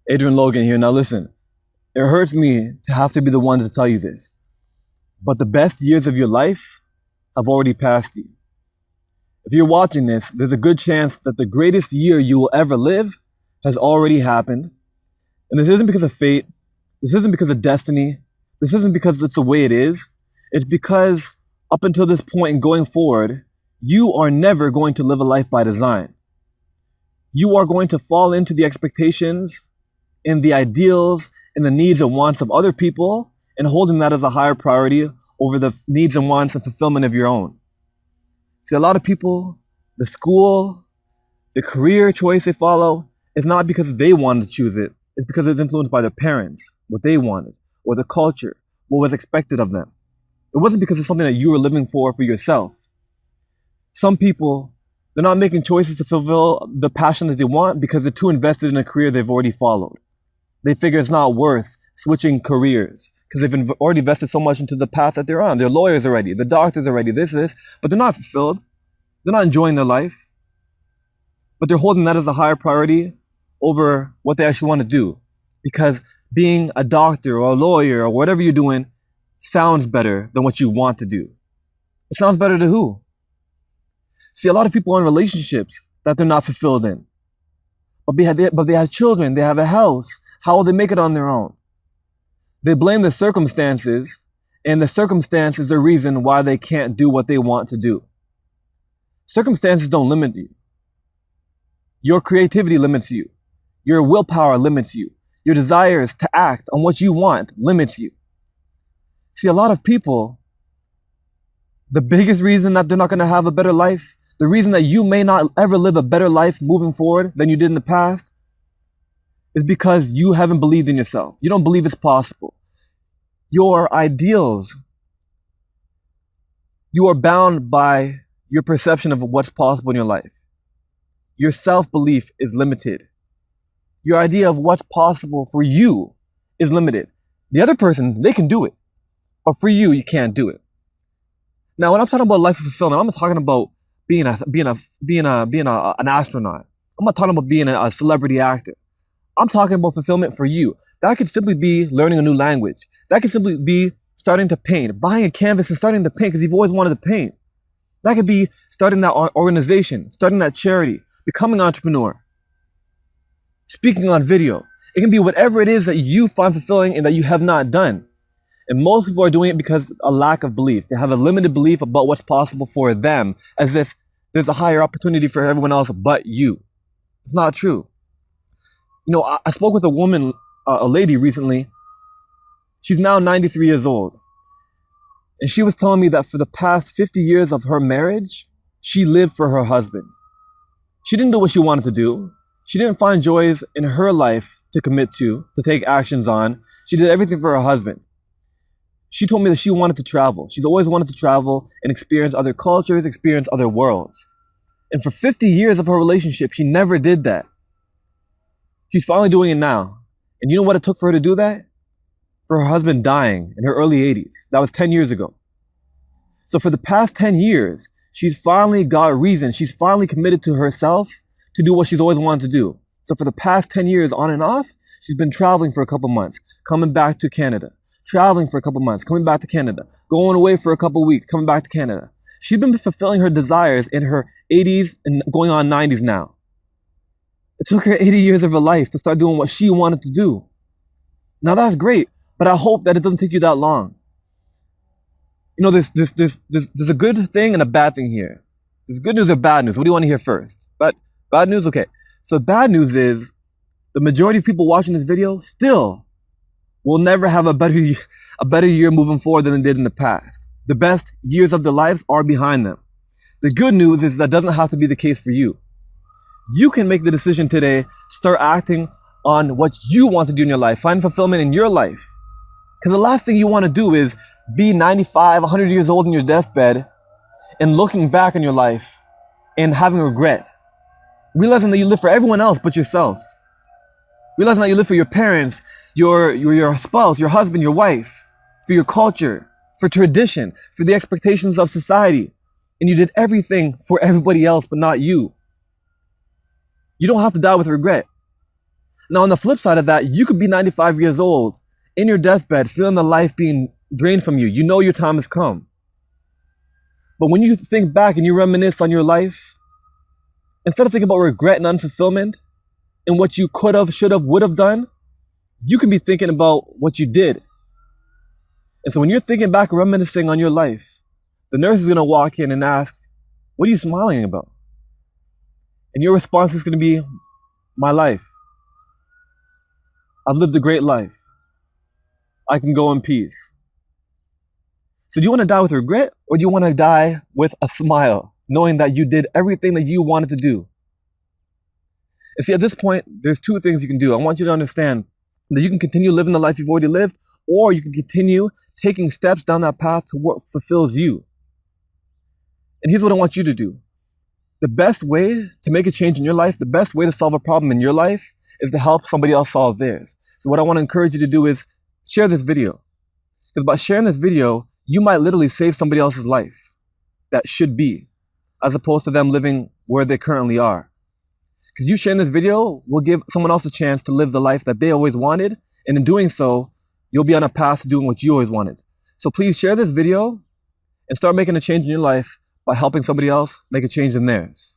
Adrian Logan here. Now listen, it hurts me to have to be the one to tell you this, but the best years of your life have already passed you. If you're watching this, there's a good chance that the greatest year you will ever live has already happened. And this isn't because of fate. This isn't because of destiny. This isn't because it's the way it is. It's because up until this point and going forward, you are never going to live a life by design. You are going to fall into the expectations and the ideals and the needs and wants of other people and holding that as a higher priority over the needs and wants and fulfillment of your own. See, a lot of people, the school, the career choice they follow is not because they wanted to choose it. It's because it's influenced by their parents, what they wanted, or the culture, what was expected of them. It wasn't because it's something that you were living for yourself. Some people, they're not making choices to fulfill the passion that they want because they're too invested in a career they've already followed. They figure it's not worth switching careers because they've already invested so much into the path that they're on. They're lawyers already, the doctors already, this, but they're not fulfilled. They're not enjoying their life, but they're holding that as a higher priority over what they actually want to do because being a doctor or a lawyer or whatever you're doing sounds better than what you want to do. It sounds better to who? See, a lot of people are in relationships that they're not fulfilled in. But they have children, they have a house. How will they make it on their own? They blame the circumstances, and the circumstances are the reason why they can't do what they want to do. Circumstances don't limit you. Your creativity limits you. Your willpower limits you. Your desires to act on what you want limits you. See, a lot of people, the biggest reason that they're not going to have a better life, the reason that you may not ever live a better life moving forward than you did in the past, is because you haven't believed in yourself. You don't believe it's possible. Your ideals, you are bound by your perception of what's possible in your life. Your self-belief is limited. Your idea of what's possible for you is limited. The other person, they can do it. But for you, you can't do it. Now, when I'm talking about life fulfillment, I'm not talking about being an astronaut. I'm not talking about being a celebrity actor. I'm talking about fulfillment for you. That could simply be learning a new language. That could simply be starting to paint, buying a canvas and starting to paint because you've always wanted to paint. That could be starting that organization, starting that charity, becoming an entrepreneur, speaking on video. It can be whatever it is that you find fulfilling and that you have not done. And most people are doing it because of a lack of belief. They have a limited belief about what's possible for them, as if there's a higher opportunity for everyone else but you. It's not true. You know, I spoke with a woman, a lady recently. She's now 93 years old. And she was telling me that for the past 50 years of her marriage, she lived for her husband. She didn't do what she wanted to do. She didn't find joys in her life to commit to take actions on. She did everything for her husband. She told me that she wanted to travel. She's always wanted to travel and experience other cultures, experience other worlds. And for 50 years of her relationship, she never did that. She's finally doing it now. And you know what it took for her to do that? For her husband dying in her early 80s. That was 10 years ago. So for the past 10 years, she's finally got a reason. She's finally committed to herself to do what she's always wanted to do. So for the past 10 years on and off, she's been traveling for a couple months, coming back to Canada, traveling for a couple months, coming back to Canada, going away for a couple weeks, coming back to Canada. She's been fulfilling her desires in her 80s and going on 90s now. It took her 80 years of her life to start doing what she wanted to do. Now that's great, but I hope that it doesn't take you that long. You know, there's a good thing and a bad thing here. There's good news or bad news. What do you want to hear first? But bad news? Okay. So bad news is the majority of people watching this video still will never have a better year moving forward than they did in the past. The best years of their lives are behind them. The good news is that doesn't have to be the case for you. You can make the decision today to start acting on what you want to do in your life. Find fulfillment in your life. Because the last thing you want to do is be 95, 100 years old in your deathbed and looking back on your life and having regret. Realizing that you live for everyone else but yourself. Realizing that you live for your parents, your spouse, your husband, your wife, for your culture, for tradition, for the expectations of society. And you did everything for everybody else but not you. You don't have to die with regret. Now, on the flip side of that, you could be 95 years old in your deathbed, feeling the life being drained from you. You know your time has come. But when you think back and you reminisce on your life, instead of thinking about regret and unfulfillment and what you could have, should have, would have done, you can be thinking about what you did. And so when you're thinking back, reminiscing on your life, the nurse is going to walk in and ask, what are you smiling about? And your response is going to be, my life. I've lived a great life. I can go in peace. So do you want to die with regret, or do you want to die with a smile, knowing that you did everything that you wanted to do? And see, at this point, there's two things you can do. I want you to understand that you can continue living the life you've already lived, or you can continue taking steps down that path to what fulfills you. And here's what I want you to do. The best way to make a change in your life, the best way to solve a problem in your life is to help somebody else solve theirs. So what I want to encourage you to do is share this video. Because by sharing this video, you might literally save somebody else's life that should be, as opposed to them living where they currently are. Because you sharing this video will give someone else a chance to live the life that they always wanted, and in doing so, you'll be on a path to doing what you always wanted. So please share this video and start making a change in your life by helping somebody else make a change in theirs.